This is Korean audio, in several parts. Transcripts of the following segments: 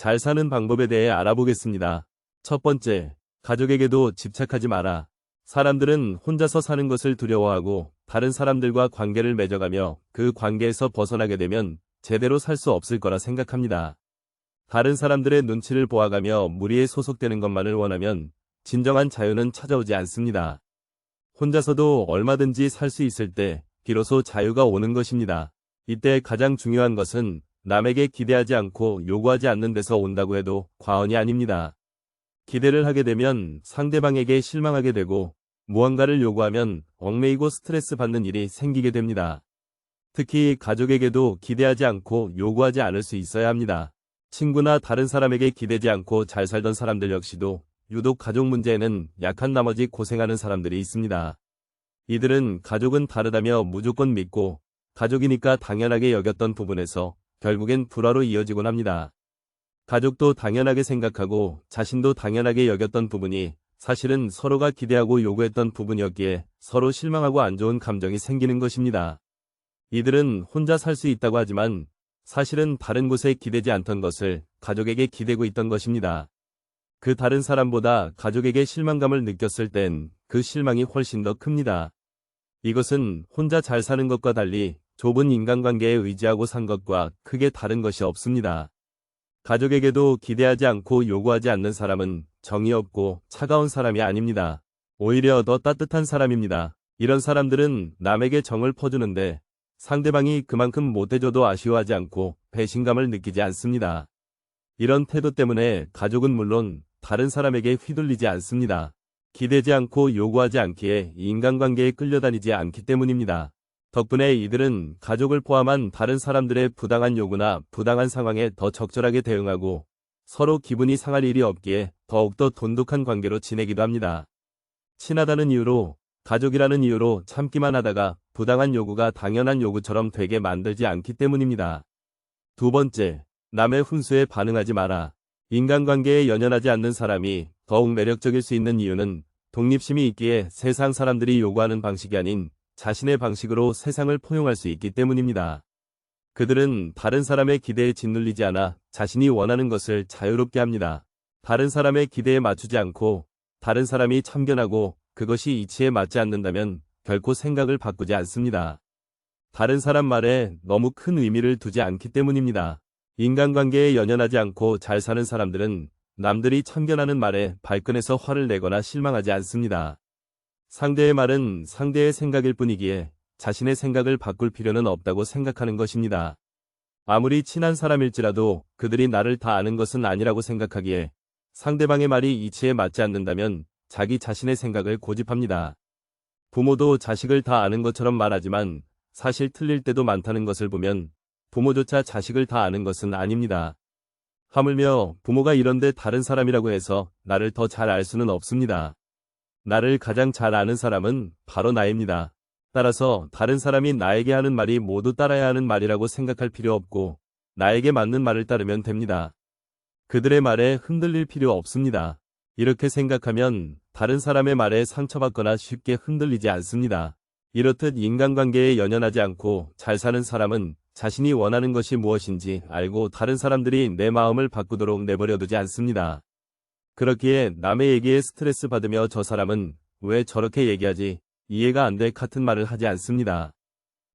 잘 사는 방법에 대해 알아보겠습니다. 첫 번째, 가족에게도 집착하지 마라. 사람들은 혼자서 사는 것을 두려워하고 다른 사람들과 관계를 맺어가며 그 관계에서 벗어나게 되면 제대로 살 수 없을 거라 생각합니다. 다른 사람들의 눈치를 보아가며 무리에 소속되는 것만을 원하면 진정한 자유는 찾아오지 않습니다. 혼자서도 얼마든지 살 수 있을 때 비로소 자유가 오는 것입니다. 이때 가장 중요한 것은 남에게 기대하지 않고 요구하지 않는 데서 온다고 해도 과언이 아닙니다. 기대를 하게 되면 상대방에게 실망하게 되고 무언가를 요구하면 얽매이고 스트레스 받는 일이 생기게 됩니다. 특히 가족에게도 기대하지 않고 요구하지 않을 수 있어야 합니다. 친구나 다른 사람에게 기대지 않고 잘 살던 사람들 역시도 유독 가족 문제에는 약한 나머지 고생하는 사람들이 있습니다. 이들은 가족은 다르다며 무조건 믿고 가족이니까 당연하게 여겼던 부분에서 결국엔 불화로 이어지곤 합니다. 가족도 당연하게 생각하고 자신도 당연하게 여겼던 부분이 사실은 서로가 기대하고 요구했던 부분이었기에 서로 실망하고 안 좋은 감정이 생기는 것입니다. 이들은 혼자 살 수 있다고 하지만 사실은 다른 곳에 기대지 않던 것을 가족에게 기대고 있던 것입니다. 그 다른 사람보다 가족에게 실망감을 느꼈을 땐 그 실망이 훨씬 더 큽니다. 이것은 혼자 잘 사는 것과 달리 좁은 인간관계에 의지하고 산 것과 크게 다른 것이 없습니다. 가족에게도 기대하지 않고 요구하지 않는 사람은 정이 없고 차가운 사람이 아닙니다. 오히려 더 따뜻한 사람입니다. 이런 사람들은 남에게 정을 퍼주는데 상대방이 그만큼 못해줘도 아쉬워하지 않고 배신감을 느끼지 않습니다. 이런 태도 때문에 가족은 물론 다른 사람에게 휘둘리지 않습니다. 기대지 않고 요구하지 않기에 인간관계에 끌려다니지 않기 때문입니다. 덕분에 이들은 가족을 포함한 다른 사람들의 부당한 요구나 부당한 상황에 더 적절하게 대응하고 서로 기분이 상할 일이 없기에 더욱더 돈독한 관계로 지내기도 합니다. 친하다는 이유로, 가족이라는 이유로 참기만 하다가 부당한 요구가 당연한 요구처럼 되게 만들지 않기 때문입니다. 두 번째, 남의 훈수에 반응하지 마라. 인간관계에 연연하지 않는 사람이 더욱 매력적일 수 있는 이유는 독립심이 있기에 세상 사람들이 요구하는 방식이 아닌 자신의 방식으로 세상을 포용할 수 있기 때문입니다. 그들은 다른 사람의 기대에 짓눌리지 않아 자신이 원하는 것을 자유롭게 합니다. 다른 사람의 기대에 맞추지 않고 다른 사람이 참견하고 그것이 이치에 맞지 않는다면 결코 생각을 바꾸지 않습니다. 다른 사람 말에 너무 큰 의미를 두지 않기 때문입니다. 인간관계에 연연하지 않고 잘 사는 사람들은 남들이 참견하는 말에 발끈해서 화를 내거나 실망하지 않습니다. 상대의 말은 상대의 생각일 뿐이기에 자신의 생각을 바꿀 필요는 없다고 생각하는 것입니다. 아무리 친한 사람일지라도 그들이 나를 다 아는 것은 아니라고 생각하기에 상대방의 말이 이치에 맞지 않는다면 자기 자신의 생각을 고집합니다. 부모도 자식을 다 아는 것처럼 말하지만 사실 틀릴 때도 많다는 것을 보면 부모조차 자식을 다 아는 것은 아닙니다. 하물며 부모가 이런데 다른 사람이라고 해서 나를 더 잘 알 수는 없습니다. 나를 가장 잘 아는 사람은 바로 나입니다. 따라서 다른 사람이 나에게 하는 말이 모두 따라야 하는 말이라고 생각할 필요 없고 나에게 맞는 말을 따르면 됩니다. 그들의 말에 흔들릴 필요 없습니다. 이렇게 생각하면 다른 사람의 말에 상처받거나 쉽게 흔들리지 않습니다. 이렇듯 인간관계에 연연하지 않고 잘 사는 사람은 자신이 원하는 것이 무엇인지 알고 다른 사람들이 내 마음을 바꾸도록 내버려두지 않습니다. 그렇기에 남의 얘기에 스트레스 받으며 저 사람은 왜 저렇게 얘기하지? 이해가 안 돼 같은 말을 하지 않습니다.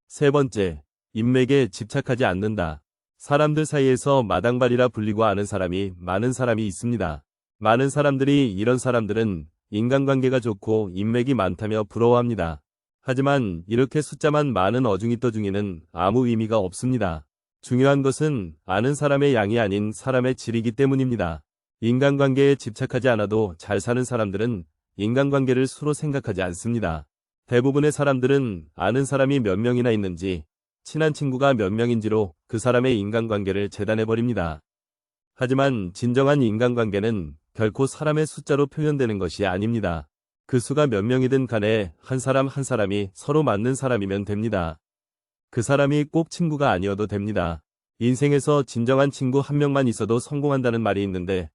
세 번째, 인맥에 집착하지 않는다. 사람들 사이에서 마당발이라 불리고 아는 사람이 많은 사람이 있습니다. 많은 사람들이 이런 사람들은 인간관계가 좋고 인맥이 많다며 부러워합니다. 하지만 이렇게 숫자만 많은 어중이떠중이는 아무 의미가 없습니다. 중요한 것은 아는 사람의 양이 아닌 사람의 질이기 때문입니다. 인간관계에 집착하지 않아도 잘 사는 사람들은 인간관계를 수로 생각하지 않습니다. 대부분의 사람들은 아는 사람이 몇 명이나 있는지, 친한 친구가 몇 명인지로 그 사람의 인간관계를 재단해버립니다. 하지만 진정한 인간관계는 결코 사람의 숫자로 표현되는 것이 아닙니다. 그 수가 몇 명이든 간에 한 사람 한 사람이 서로 맞는 사람이면 됩니다. 그 사람이 꼭 친구가 아니어도 됩니다. 인생에서 진정한 친구 한 명만 있어도 성공한다는 말이 있는데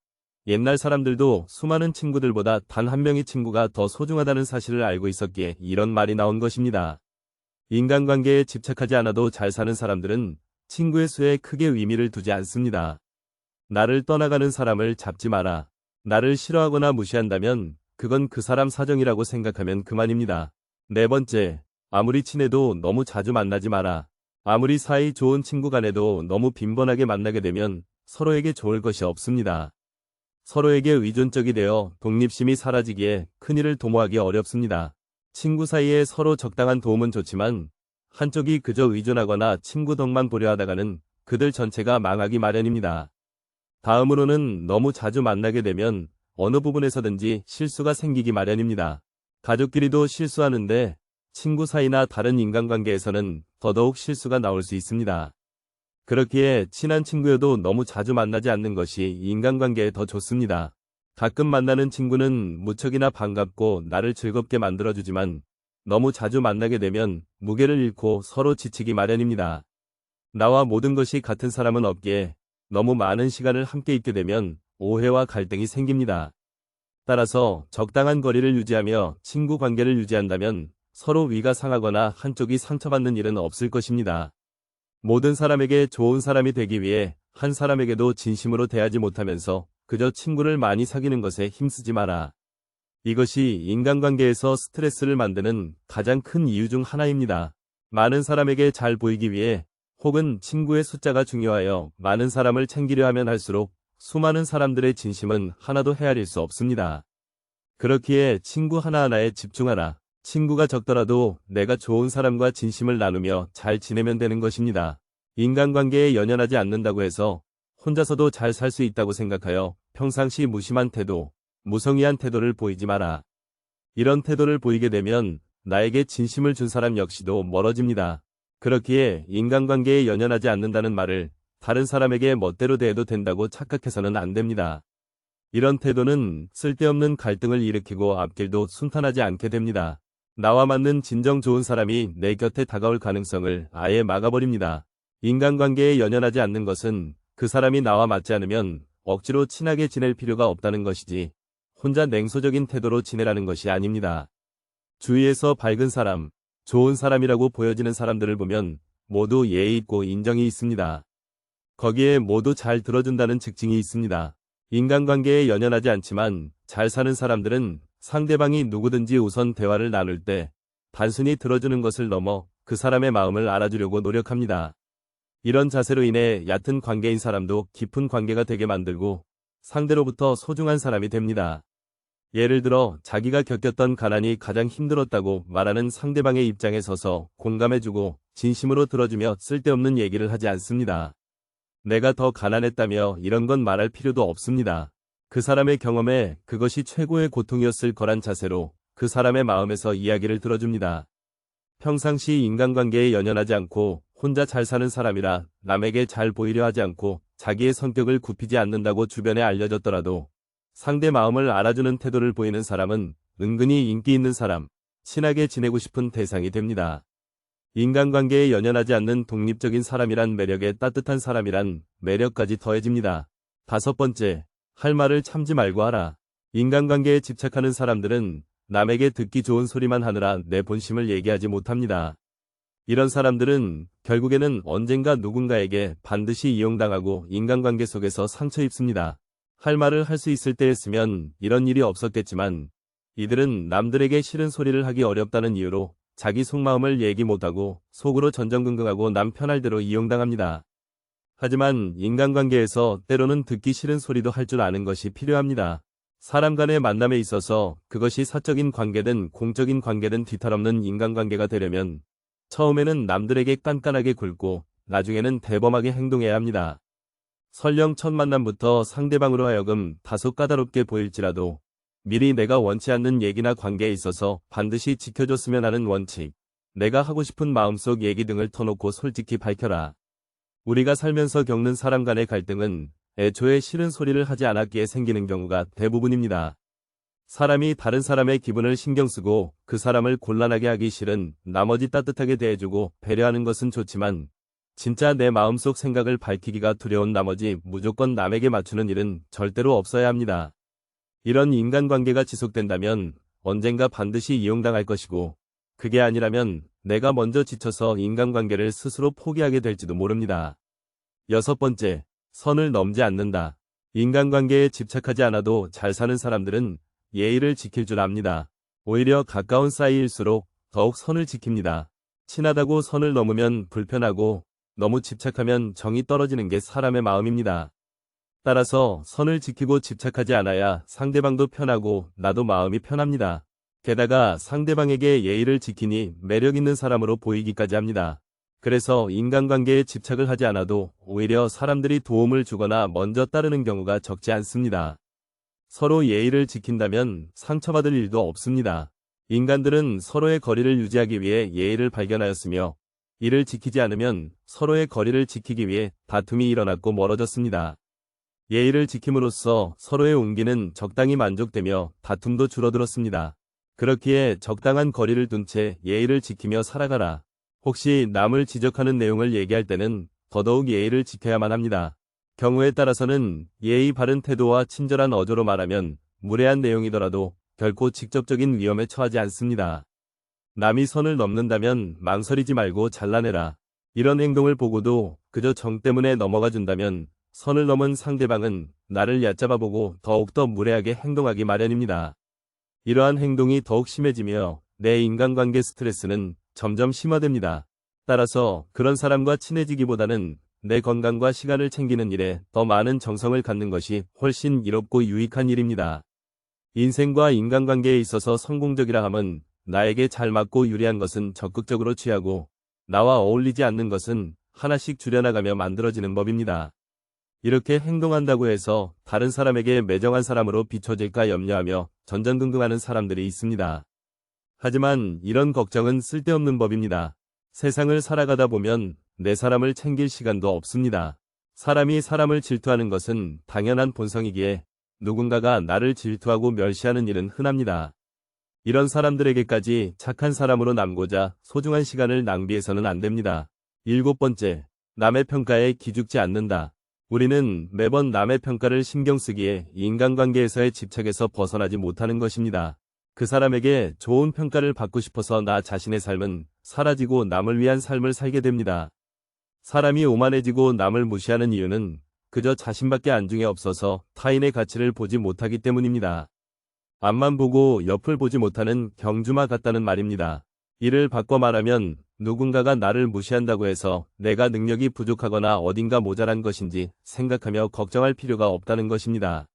옛날 사람들도 수많은 친구들보다 단 한 명의 친구가 더 소중하다는 사실을 알고 있었기에 이런 말이 나온 것입니다. 인간관계에 집착하지 않아도 잘 사는 사람들은 친구의 수에 크게 의미를 두지 않습니다. 나를 떠나가는 사람을 잡지 마라. 나를 싫어하거나 무시한다면 그건 그 사람 사정이라고 생각하면 그만입니다. 네 번째, 아무리 친해도 너무 자주 만나지 마라. 아무리 사이 좋은 친구 간에도 너무 빈번하게 만나게 되면 서로에게 좋을 것이 없습니다. 서로에게 의존적이 되어 독립심이 사라지기에 큰일을 도모하기 어렵습니다. 친구 사이에 서로 적당한 도움은 좋지만 한쪽이 그저 의존하거나 친구 덕만 보려 하다가는 그들 전체가 망하기 마련입니다. 다음으로는 너무 자주 만나게 되면 어느 부분에서든지 실수가 생기기 마련입니다. 가족끼리도 실수하는데 친구 사이나 다른 인간관계에서는 더더욱 실수가 나올 수 있습니다. 그렇기에 친한 친구여도 너무 자주 만나지 않는 것이 인간관계에 더 좋습니다. 가끔 만나는 친구는 무척이나 반갑고 나를 즐겁게 만들어주지만 너무 자주 만나게 되면 무게를 잃고 서로 지치기 마련입니다. 나와 모든 것이 같은 사람은 없기에 너무 많은 시간을 함께 있게 되면 오해와 갈등이 생깁니다. 따라서 적당한 거리를 유지하며 친구 관계를 유지한다면 서로 위가 상하거나 한쪽이 상처받는 일은 없을 것입니다. 모든 사람에게 좋은 사람이 되기 위해 한 사람에게도 진심으로 대하지 못하면서 그저 친구를 많이 사귀는 것에 힘쓰지 마라. 이것이 인간관계에서 스트레스를 만드는 가장 큰 이유 중 하나입니다. 많은 사람에게 잘 보이기 위해 혹은 친구의 숫자가 중요하여 많은 사람을 챙기려 하면 할수록 수많은 사람들의 진심은 하나도 헤아릴 수 없습니다. 그렇기에 친구 하나하나에 집중하라. 친구가 적더라도 내가 좋은 사람과 진심을 나누며 잘 지내면 되는 것입니다. 인간관계에 연연하지 않는다고 해서 혼자서도 잘 살 수 있다고 생각하여 평상시 무심한 태도, 무성의한 태도를 보이지 마라. 이런 태도를 보이게 되면 나에게 진심을 준 사람 역시도 멀어집니다. 그렇기에 인간관계에 연연하지 않는다는 말을 다른 사람에게 멋대로 대해도 된다고 착각해서는 안 됩니다. 이런 태도는 쓸데없는 갈등을 일으키고 앞길도 순탄하지 않게 됩니다. 나와 맞는 진정 좋은 사람이 내 곁에 다가올 가능성을 아예 막아버립니다. 인간관계에 연연하지 않는 것은 그 사람이 나와 맞지 않으면 억지로 친하게 지낼 필요가 없다는 것이지 혼자 냉소적인 태도로 지내라는 것이 아닙니다. 주위에서 밝은 사람, 좋은 사람이라고 보여지는 사람들을 보면 모두 예의 있고 인정이 있습니다. 거기에 모두 잘 들어준다는 특징이 있습니다. 인간관계에 연연하지 않지만 잘 사는 사람들은 상대방이 누구든지 우선 대화를 나눌 때 단순히 들어주는 것을 넘어 그 사람의 마음을 알아주려고 노력합니다. 이런 자세로 인해 얕은 관계인 사람도 깊은 관계가 되게 만들고 상대로부터 소중한 사람이 됩니다. 예를 들어 자기가 겪었던 가난이 가장 힘들었다고 말하는 상대방의 입장에 서서 공감해주고 진심으로 들어주며 쓸데없는 얘기를 하지 않습니다. 내가 더 가난했다며 이런 건 말할 필요도 없습니다. 그 사람의 경험에 그것이 최고의 고통이었을 거란 자세로 그 사람의 마음에서 이야기를 들어줍니다. 평상시 인간관계에 연연하지 않고 혼자 잘 사는 사람이라 남에게 잘 보이려 하지 않고 자기의 성격을 굽히지 않는다고 주변에 알려졌더라도 상대 마음을 알아주는 태도를 보이는 사람은 은근히 인기 있는 사람, 친하게 지내고 싶은 대상이 됩니다. 인간관계에 연연하지 않는 독립적인 사람이란 매력에 따뜻한 사람이란 매력까지 더해집니다. 다섯 번째, 할 말을 참지 말고 하라. 인간관계에 집착하는 사람들은 남에게 듣기 좋은 소리만 하느라 내 본심을 얘기하지 못합니다. 이런 사람들은 결국에는 언젠가 누군가에게 반드시 이용당하고 인간관계 속에서 상처 입습니다. 할 말을 할 수 있을 때였으면 이런 일이 없었겠지만 이들은 남들에게 싫은 소리를 하기 어렵다는 이유로 자기 속마음을 얘기 못하고 속으로 전전긍긍하고 남 편할 대로 이용당합니다. 하지만 인간관계에서 때로는 듣기 싫은 소리도 할 줄 아는 것이 필요합니다. 사람 간의 만남에 있어서 그것이 사적인 관계든 공적인 관계든 뒤탈없는 인간관계가 되려면 처음에는 남들에게 깐깐하게 굴고 나중에는 대범하게 행동해야 합니다. 설령 첫 만남부터 상대방으로 하여금 다소 까다롭게 보일지라도 미리 내가 원치 않는 얘기나 관계에 있어서 반드시 지켜줬으면 하는 원칙, 내가 하고 싶은 마음속 얘기 등을 터놓고 솔직히 밝혀라. 우리가 살면서 겪는 사람 간의 갈등은 애초에 싫은 소리를 하지 않았기에 생기는 경우가 대부분입니다. 사람이 다른 사람의 기분을 신경 쓰고 그 사람을 곤란하게 하기 싫은 나머지 따뜻하게 대해주고 배려하는 것은 좋지만 진짜 내 마음속 생각을 밝히기가 두려운 나머지 무조건 남에게 맞추는 일은 절대로 없어야 합니다. 이런 인간관계가 지속된다면 언젠가 반드시 이용당할 것이고 그게 아니라면 내가 먼저 지쳐서 인간관계를 스스로 포기하게 될지도 모릅니다. 여섯 번째, 선을 넘지 않는다. 인간관계에 집착하지 않아도 잘 사는 사람들은 예의를 지킬 줄 압니다. 오히려 가까운 사이일수록 더욱 선을 지킵니다. 친하다고 선을 넘으면 불편하고 너무 집착하면 정이 떨어지는 게 사람의 마음입니다. 따라서 선을 지키고 집착하지 않아야 상대방도 편하고 나도 마음이 편합니다. 게다가 상대방에게 예의를 지키니 매력 있는 사람으로 보이기까지 합니다. 그래서 인간관계에 집착을 하지 않아도 오히려 사람들이 도움을 주거나 먼저 따르는 경우가 적지 않습니다. 서로 예의를 지킨다면 상처받을 일도 없습니다. 인간들은 서로의 거리를 유지하기 위해 예의를 발견하였으며 이를 지키지 않으면 서로의 거리를 지키기 위해 다툼이 일어났고 멀어졌습니다. 예의를 지킴으로써 서로의 온기는 적당히 만족되며 다툼도 줄어들었습니다. 그렇기에 적당한 거리를 둔 채 예의를 지키며 살아가라. 혹시 남을 지적하는 내용을 얘기할 때는 더더욱 예의를 지켜야만 합니다. 경우에 따라서는 예의 바른 태도와 친절한 어조로 말하면 무례한 내용이더라도 결코 직접적인 위험에 처하지 않습니다. 남이 선을 넘는다면 망설이지 말고 잘라내라. 이런 행동을 보고도 그저 정 때문에 넘어가 준다면 선을 넘은 상대방은 나를 얕잡아보고 더욱더 무례하게 행동하기 마련입니다. 이러한 행동이 더욱 심해지며 내 인간관계 스트레스는 점점 심화됩니다. 따라서 그런 사람과 친해지기보다는 내 건강과 시간을 챙기는 일에 더 많은 정성을 갖는 것이 훨씬 이롭고 유익한 일입니다. 인생과 인간관계에 있어서 성공적이라 함은 나에게 잘 맞고 유리한 것은 적극적으로 취하고 나와 어울리지 않는 것은 하나씩 줄여나가며 만들어지는 법입니다. 이렇게 행동한다고 해서 다른 사람에게 매정한 사람으로 비춰질까 염려하며 전전긍긍하는 사람들이 있습니다. 하지만 이런 걱정은 쓸데없는 법입니다. 세상을 살아가다 보면 내 사람을 챙길 시간도 없습니다. 사람이 사람을 질투하는 것은 당연한 본성이기에 누군가가 나를 질투하고 멸시하는 일은 흔합니다. 이런 사람들에게까지 착한 사람으로 남고자 소중한 시간을 낭비해서는 안 됩니다. 7번째, 남의 평가에 기죽지 않는다. 우리는 매번 남의 평가를 신경 쓰기에 인간관계에서의 집착에서 벗어나지 못하는 것입니다. 그 사람에게 좋은 평가를 받고 싶어서 나 자신의 삶은 사라지고 남을 위한 삶을 살게 됩니다. 사람이 오만해지고 남을 무시하는 이유는 그저 자신밖에 안중에 없어서 타인의 가치를 보지 못하기 때문입니다. 앞만 보고 옆을 보지 못하는 경주마 같다는 말입니다. 이를 바꿔 말하면 누군가가 나를 무시한다고 해서 내가 능력이 부족하거나 어딘가 모자란 것인지 생각하며 걱정할 필요가 없다는 것입니다.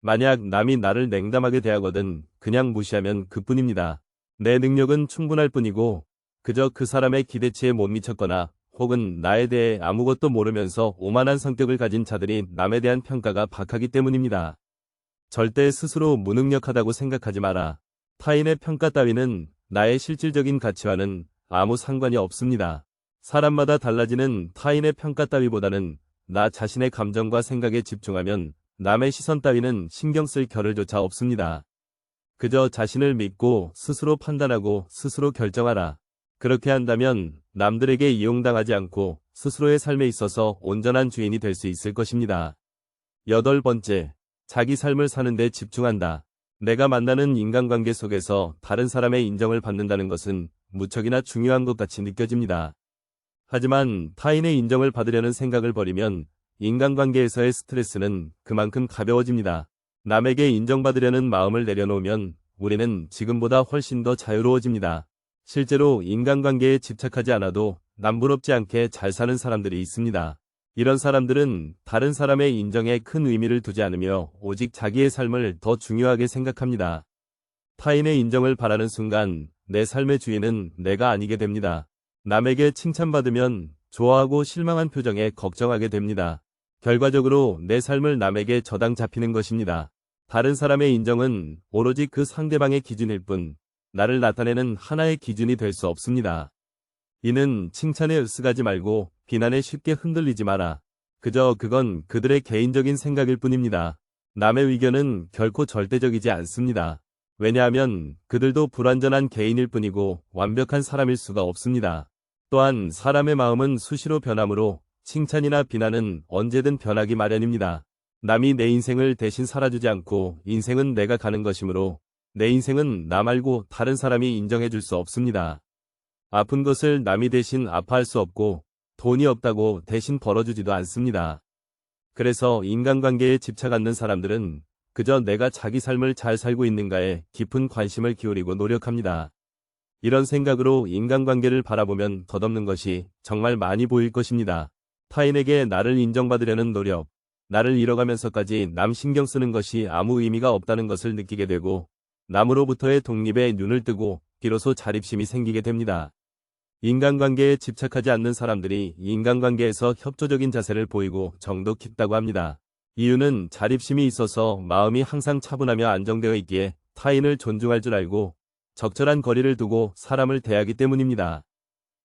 만약 남이 나를 냉담하게 대하거든 그냥 무시하면 그뿐입니다. 내 능력은 충분할 뿐이고 그저 그 사람의 기대치에 못 미쳤거나 혹은 나에 대해 아무것도 모르면서 오만한 성격을 가진 자들이 남에 대한 평가가 박하기 때문입니다. 절대 스스로 무능력하다고 생각하지 마라. 타인의 평가 따위는 나의 실질적인 가치와는 아무 상관이 없습니다. 사람마다 달라지는 타인의 평가 따위보다는 나 자신의 감정과 생각에 집중하면 남의 시선 따위는 신경 쓸 겨를조차 없습니다. 그저 자신을 믿고 스스로 판단하고 스스로 결정하라. 그렇게 한다면 남들에게 이용당하지 않고 스스로의 삶에 있어서 온전한 주인이 될 수 있을 것입니다. 8번째, 자기 삶을 사는 데 집중한다. 내가 만나는 인간관계 속에서 다른 사람의 인정을 받는다는 것은 무척이나 중요한 것 같이 느껴집니다. 하지만 타인의 인정을 받으려는 생각을 버리면 인간관계에서의 스트레스는 그만큼 가벼워집니다. 남에게 인정받으려는 마음을 내려놓으면 우리는 지금보다 훨씬 더 자유로워집니다. 실제로 인간관계에 집착하지 않아도 남부럽지 않게 잘 사는 사람들이 있습니다. 이런 사람들은 다른 사람의 인정에 큰 의미를 두지 않으며 오직 자기의 삶을 더 중요하게 생각합니다. 타인의 인정을 바라는 순간 내 삶의 주인은 내가 아니게 됩니다. 남에게 칭찬받으면 좋아하고 실망한 표정에 걱정하게 됩니다. 결과적으로 내 삶을 남에게 저당 잡히는 것입니다. 다른 사람의 인정은 오로지 그 상대방의 기준일 뿐 나를 나타내는 하나의 기준이 될 수 없습니다. 이는 칭찬에 으쓱하지 말고 비난에 쉽게 흔들리지 마라. 그저 그건 그들의 개인적인 생각일 뿐입니다. 남의 의견은 결코 절대적이지 않습니다. 왜냐하면 그들도 불완전한 개인일 뿐이고 완벽한 사람일 수가 없습니다. 또한 사람의 마음은 수시로 변하므로 칭찬이나 비난은 언제든 변하기 마련입니다. 남이 내 인생을 대신 살아주지 않고 인생은 내가 가는 것이므로 내 인생은 나 말고 다른 사람이 인정해 줄 수 없습니다. 아픈 것을 남이 대신 아파할 수 없고 돈이 없다고 대신 벌어주지도 않습니다. 그래서 인간관계에 집착 않는 사람들은 그저 내가 자기 삶을 잘 살고 있는가에 깊은 관심을 기울이고 노력합니다. 이런 생각으로 인간관계를 바라보면 덧없는 것이 정말 많이 보일 것입니다. 타인에게 나를 인정받으려는 노력, 나를 잃어가면서까지 남 신경 쓰는 것이 아무 의미가 없다는 것을 느끼게 되고 남으로부터의 독립에 눈을 뜨고 비로소 자립심이 생기게 됩니다. 인간관계에 집착하지 않는 사람들이 인간관계에서 협조적인 자세를 보이고 정도 깊다고 합니다. 이유는 자립심이 있어서 마음이 항상 차분하며 안정되어 있기에 타인을 존중할 줄 알고 적절한 거리를 두고 사람을 대하기 때문입니다.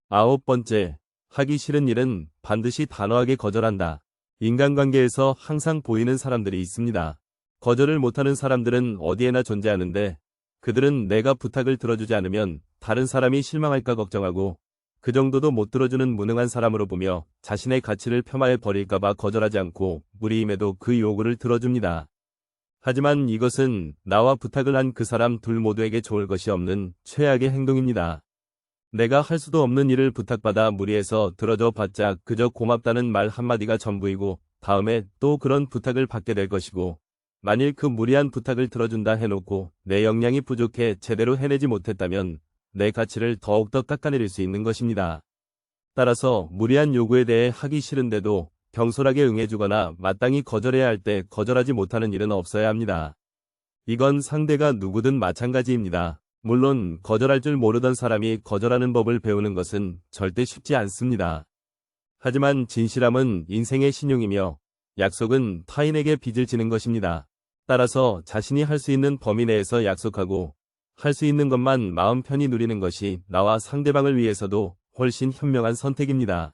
9번째, 하기 싫은 일은 반드시 단호하게 거절한다. 인간관계에서 항상 보이는 사람들이 있습니다. 거절을 못하는 사람들은 어디에나 존재하는데 그들은 내가 부탁을 들어주지 않으면 다른 사람이 실망할까 걱정하고 그 정도도 못 들어주는 무능한 사람으로 보며 자신의 가치를 폄하해 버릴까봐 거절하지 않고 무리임에도 그 요구를 들어줍니다. 하지만 이것은 나와 부탁을 한 그 사람 둘 모두에게 좋을 것이 없는 최악의 행동입니다. 내가 할 수도 없는 일을 부탁받아 무리해서 들어줘 봤자 그저 고맙다는 말 한마디가 전부이고 다음에 또 그런 부탁을 받게 될 것이고 만일 그 무리한 부탁을 들어준다 해놓고 내 역량이 부족해 제대로 해내지 못했다면 내 가치를 더욱더 깎아내릴 수 있는 것입니다. 따라서 무리한 요구에 대해 하기 싫은데도 경솔하게 응해주거나 마땅히 거절해야 할 때 거절하지 못하는 일은 없어야 합니다. 이건 상대가 누구든 마찬가지입니다. 물론 거절할 줄 모르던 사람이 거절하는 법을 배우는 것은 절대 쉽지 않습니다. 하지만 진실함은 인생의 신용이며 약속은 타인에게 빚을 지는 것입니다. 따라서 자신이 할 수 있는 범위 내에서 약속하고 할 수 있는 것만 마음 편히 누리는 것이 나와 상대방을 위해서도 훨씬 현명한 선택입니다.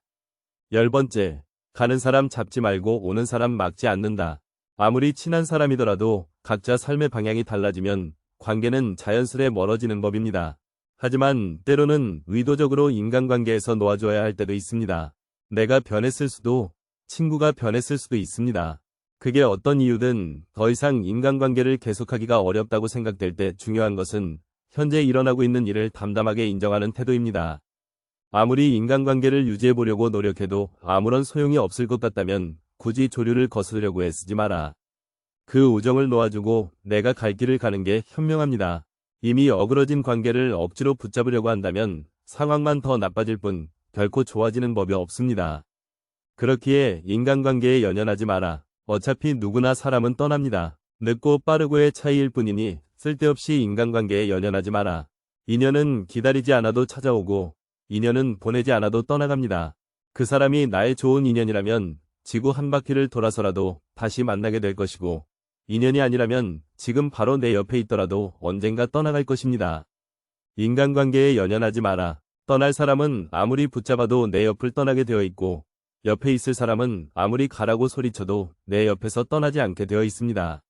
10번째, 가는 사람 잡지 말고 오는 사람 막지 않는다. 아무리 친한 사람이더라도 각자 삶의 방향이 달라지면 관계는 자연스레 멀어지는 법입니다. 하지만 때로는 의도적으로 인간관계에서 놓아줘야 할 때도 있습니다. 내가 변했을 수도, 친구가 변했을 수도 있습니다. 그게 어떤 이유든 더 이상 인간관계를 계속하기가 어렵다고 생각될 때 중요한 것은 현재 일어나고 있는 일을 담담하게 인정하는 태도입니다. 아무리 인간관계를 유지해보려고 노력해도 아무런 소용이 없을 것 같다면 굳이 조류를 거스르려고 애쓰지 마라. 그 우정을 놓아주고 내가 갈 길을 가는 게 현명합니다. 이미 어그러진 관계를 억지로 붙잡으려고 한다면 상황만 더 나빠질 뿐 결코 좋아지는 법이 없습니다. 그렇기에 인간관계에 연연하지 마라. 어차피 누구나 사람은 떠납니다. 늦고 빠르고의 차이일 뿐이니 쓸데없이 인간관계에 연연하지 마라. 인연은 기다리지 않아도 찾아오고 인연은 보내지 않아도 떠나갑니다. 그 사람이 나의 좋은 인연이라면 지구 한 바퀴를 돌아서라도 다시 만나게 될 것이고 인연이 아니라면 지금 바로 내 옆에 있더라도 언젠가 떠나갈 것입니다. 인간관계에 연연하지 마라. 떠날 사람은 아무리 붙잡아도 내 옆을 떠나게 되어 있고 옆에 있을 사람은 아무리 가라고 소리쳐도 내 옆에서 떠나지 않게 되어 있습니다.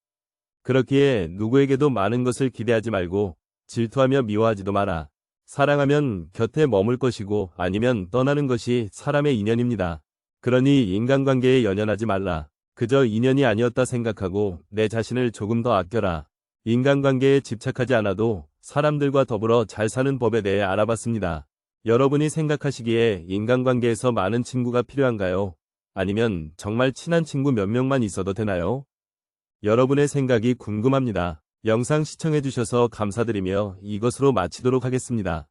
그렇기에 누구에게도 많은 것을 기대하지 말고 질투하며 미워하지도 마라. 사랑하면 곁에 머물 것이고 아니면 떠나는 것이 사람의 인연입니다. 그러니 인간관계에 연연하지 말라. 그저 인연이 아니었다 생각하고 내 자신을 조금 더 아껴라. 인간관계에 집착하지 않아도 사람들과 더불어 잘 사는 법에 대해 알아봤습니다. 여러분이 생각하시기에 인간관계에서 많은 친구가 필요한가요? 아니면 정말 친한 친구 몇 명만 있어도 되나요? 여러분의 생각이 궁금합니다. 영상 시청해주셔서 감사드리며 이것으로 마치도록 하겠습니다.